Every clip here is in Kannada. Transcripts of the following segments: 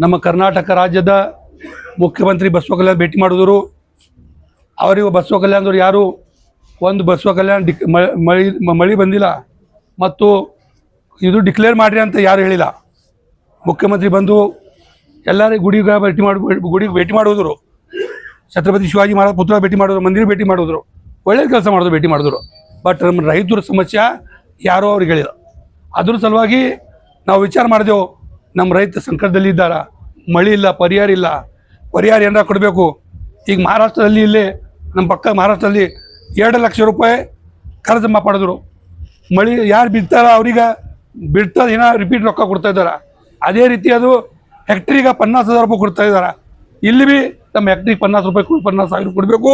ನಮ್ಮ ಕರ್ನಾಟಕ ರಾಜ್ಯದ ಮುಖ್ಯಮಂತ್ರಿ ಬಸವ ಕಲ್ಯಾಣ್ ಭೇಟಿ ಮಾಡಿದ್ರು. ಅವರಿಗೆ ಬಸವ ಕಲ್ಯಾಣದವ್ರು ಯಾರು ಒಂದು ಬಸವ ಕಲ್ಯಾಣ ಮಳೆ ಬಂದಿಲ್ಲ ಮತ್ತು ಇದು ಡಿಕ್ಲೇರ್ ಮಾಡಿರಿ ಅಂತ ಯಾರು ಹೇಳಿಲ್ಲ. ಮುಖ್ಯಮಂತ್ರಿ ಬಂದು ಎಲ್ಲರಿಗೂ ಗುಡಿಗೆ ಭೇಟಿ ಮಾಡಿದ್ರು. ಛತ್ರಪತಿ ಶಿವಾಜಿ ಮಹಾರಾಜ ಪುತ್ರ ಭೇಟಿ ಮಾಡಿದ್ರು, ಮಂದಿರ ಭೇಟಿ ಮಾಡಿದ್ರು, ಒಳ್ಳೆಯ ಕೆಲಸ ಮಾಡಿದ್ರು, ಭೇಟಿ ಮಾಡಿದ್ರು. ಬಟ್ ನಮ್ಮ ರೈತರ ಸಮಸ್ಯೆ ಯಾರೂ ಅವ್ರಿಗೆ ಹೇಳಿಲ್ಲ. ಅದ್ರ ಸಲುವಾಗಿ ನಾವು ವಿಚಾರ ಮಾಡಿದೆವು, ನಮ್ಮ ರೈತ ಸಂಕಟದಲ್ಲಿ ಇದ್ದಾರೆ, ಮಳೆ ಇಲ್ಲ, ಪರಿಹಾರ ಏನಾರ ಕೊಡಬೇಕು. ಈಗ ಮಹಾರಾಷ್ಟ್ರದಲ್ಲಿ ಇಲ್ಲೇ ನಮ್ಮ ಪಕ್ಕ ಮಹಾರಾಷ್ಟ್ರದಲ್ಲಿ 2 ಲಕ್ಷ ರೂಪಾಯಿ ಕರ್ಜು ಮಾಫ್ ಮಾಡಿದ್ರು. ಮಳೆ ಯಾರು ಬಿಡ್ತಾರ ಅವ್ರಿಗೆ ಬಿಡ್ತಾರೆ ಏನೋ ರಿಪೀಟ್ ರೊಕ್ಕ ಕೊಡ್ತಾ ಇದ್ದಾರೆ. ಅದೇ ರೀತಿ ಅದು ಹೆಕ್ಟ್ರಿಗೆ 50,000 ರೂಪಾಯಿ ಕೊಡ್ತಾ ಇದ್ದಾರೆ. ಇಲ್ಲಿ ಭೀ ನಮ್ಮ ಹೆಕ್ಟ್ರಿಗೆ 50,000 ಕೊಡಬೇಕು.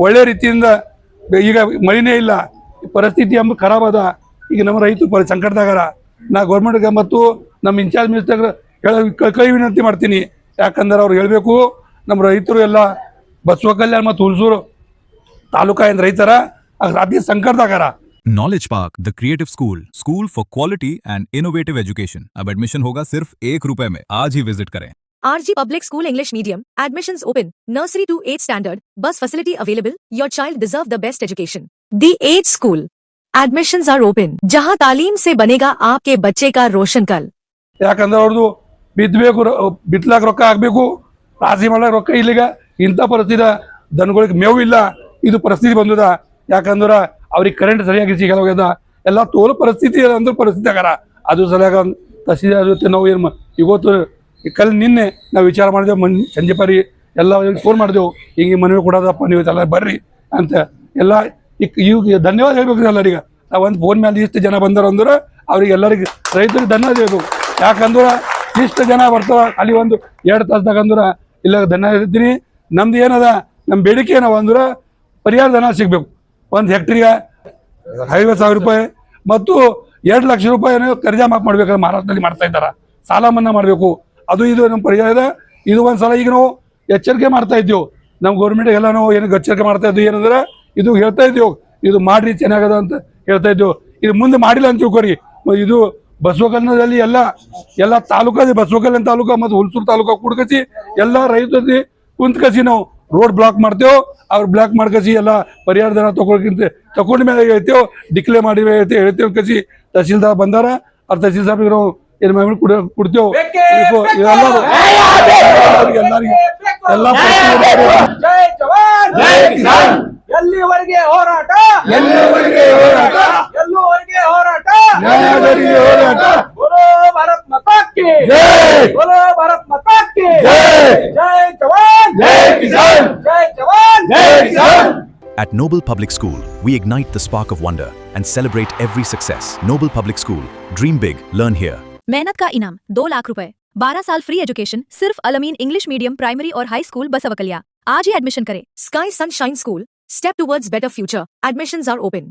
ಒಳ್ಳೆ ರೀತಿಯಿಂದ ಈಗ ಮಳೆನೇ ಇಲ್ಲ, ಪರಿಸ್ಥಿತಿ ಎಂಬ ಖರಾಬ್ ಅದ. ಈಗ ನಮ್ಮ ರೈತರು ಸಂಕಟದಾಗಾರ. ನಾ ಗೌರ್ಮೆಂಟ್ಗೆ ಮತ್ತು ನಮ್ಮ ಇನ್ಚಾರ್ಜ್ ಮಿನಿಸ್ಟರ್ ಕೈ ವಿನಂತಿ ಮಾಡ್ತೀನಿ. ಯಾಕಂದ್ರೆ ಅವ್ರು ಹೇಳಬೇಕು, ನಮ್ಮ ರೈತರು ಎಲ್ಲ ಬಸವ ಕಲ್ಯಾಣ ಮತ್ತು ಹುಲ್ಸೂರು ತಾಲೂಕಾ ಏನು ರೈತರ ಅತಿ ಸಂಕಟದಾಗಾರ. Knowledge park the creative school for quality and innovative education. अब एडमिशन होगा सिर्फ ₹1 में। आज ही विजिट करें। RG Public School English Medium. Admissions open. Nursery to 8th standard. Bus facility available. Your child deserve the best education. The Age School. Admissions are open. जहां तालीम से बनेगा आपके बच्चे का रोशन कल. ಯಾಕಂದ್ರೆ ಅವ್ರದ್ದು ಬಿತ್ತಲಾಕ ರೊಕ್ಕ ಆಗಬೇಕು, ರಾಶಿ ಮಾಡಕ್ಕೆ ರೊಕ್ಕ ಇಲ್ಲಿಗ. ಇಂಥ ಪರಿಸ್ಥಿತಿ ದನಗಳಿಗೆ ಮೇವು ಇಲ್ಲ, ಇದು ಪರಿಸ್ಥಿತಿ ಬಂದದ. ಯಾಕಂದ್ರೆ ಅವ್ರಿಗೆ ಕರೆಂಟ್ ಸರಿಯಾಗಿ ಸಿಗಲ್ಲ ಹೋಗ್ಯದ. ಎಲ್ಲ ತೋಲು ಪರಿಸ್ಥಿತಿ ಅಂದ್ರೆ ಪರಿಸ್ಥಿತಿ ಆಗಾರ. ಅದು ಸರಿಯಾಗ ತಹಸೀಲ್ದಾರ್ ಜೊತೆ ನಾವು ಏನು ಇವತ್ತು ನಿನ್ನೆ ನಾವು ವಿಚಾರ ಮಾಡಿದೆವು. ಸಂಜೆ ಪರಿ ಎಲ್ಲ ಫೋನ್ ಮಾಡಿದೆವು, ಹಿಂಗೆ ಮನವಿ ಕೊಡೋದಪ್ಪ, ನೀವು ಎಲ್ಲ ಬರ್ರಿ ಅಂತ ಎಲ್ಲ. ಈಗ ಧನ್ಯವಾದ ಹೇಳ್ಬೇಕು ಎಲ್ಲರಿಗೆ. ನಾವು ಒಂದು ಫೋನ್ ಮೇಲೆ ಇಷ್ಟು ಜನ ಬಂದರು ಅಂದ್ರೆ ಅವ್ರಿಗೆ ಎಲ್ಲರಿಗೆ ರೈತರಿಗೆ ಧನ್ಯವಾದ ಹೇಳ್ಬೇಕು. ಯಾಕಂದ್ರೆ ಇಷ್ಟು ಜನ ಬರ್ತಾವ ಅಲ್ಲಿ ಒಂದು 2 ತಾಸ್ದಾಗ ಅಂದ್ರೆ ಇಲ್ಲ ಧನ್ಯವಾದ ಹೇಳ್ತೀನಿ. ನಮ್ದು ಏನದ, ನಮ್ಮ ಬೇಡಿಕೆ ಏನವ ಅಂದ್ರೆ ಪರಿಹಾರ ಧನ ಸಿಗಬೇಕು. ಒಂದು ಹೆಕ್ಟ್ರಿಗೆ 50,000 ರೂಪಾಯಿ ಮತ್ತು 2 ಲಕ್ಷ ರೂಪಾಯಿ ಕರ್ಜಾ ಮಾಫ್ ಮಾಡ್ಬೇಕಾದ್ರೆ ಮಹಾರಾಷ್ಟ್ರದಲ್ಲಿ ಮಾಡ್ತಾ ಇದ್ದಾರೆ. ಸಾಲ ಮನ್ನಾ ಮಾಡಬೇಕು. ಅದು ಇದು ನಮ್ಮ ಪರಿಹಾರ. ಇದು ಒಂದು ಸಲ ಈಗ ನಾವು ಎಚ್ಚರಿಕೆ ಮಾಡ್ತಾ ಇದ್ದೀವಿ. ನಮ್ಮ ಗೌರ್ಮೆಂಟ್ಗೆ ಎಲ್ಲ ನಾವು ಏನು ಎಚ್ಚರಿಕೆ ಮಾಡ್ತಾ ಇದ್ದೀವಿ ಏನಂದ್ರೆ ಇದು ಹೇಳ್ತಾ ಇದ್ದೀವಿ, ಇದು ಮಾಡ್ರಿ ಚೆನ್ನಾಗದ ಅಂತ ಹೇಳ್ತಾ ಇದ್ದೀವಿ. ಇದು ಮುಂದೆ ಮಾಡಿಲ್ಲ ಅಂತ ತಿಳ್ಕೊರಿ. ಇದು ಬಸವ ಕಲ್ಯಾಣದಲ್ಲಿ ಎಲ್ಲ ತಾಲೂಕಲ್ಲಿ ಬಸವ ಕಲ್ಯಾಣ ತಾಲೂಕು ಮತ್ತು ಹುಲ್ಸೂರು ತಾಲೂಕು ಕೂಡ್ಕಸಿ ಎಲ್ಲ ರೈತರಲ್ಲಿ ಕುಂತ್ಕಸಿ ನಾವು ರೋಡ್ ಬ್ಲಾಕ್ ಮಾಡ್ತೇವೆ. ಅವ್ರು ಬ್ಲಾಕ್ ಮಾಡ್ಕಸಿ ಎಲ್ಲ ಪರಿಹಾರ ಧನ ತಗೊಂಡ ಮೇಲೆ ಹೇಳ್ತೇವೆ, ಡಿಕ್ಲೇರ್ ಮಾಡಿ ಹೇಳ್ತೇವೆ ಕಸಿ. ತಹಸೀಲ್ದಾರ್ ಬಂದಾರ, ಅವ್ರ ತಹಸೀಲ್ದಾರ್ಗೆ ನಾವು ಏನು ಕೊಡ್ತೇವೆ. ಎಲ್ಲಿವರೆಗೆ ಹೋರಾಟ, बोलो भारत माता की जय, बोलो भारत माता की जय, जय जवान, जय किसान, जय जवान, जय किसान. At Noble Public School, we ignite the spark of wonder and celebrate every success. Noble Public School, dream big, learn here. मेहनत का इनाम 2 लाख रुपए, 12 साल फ्री एजुकेशन सिर्फ अलमीन इंग्लिश मीडियम प्राइमरी और हाई स्कूल बसवकलिया. आज ही एडमिशन करें. Sky Sunshine School, step towards better future. Admissions are open.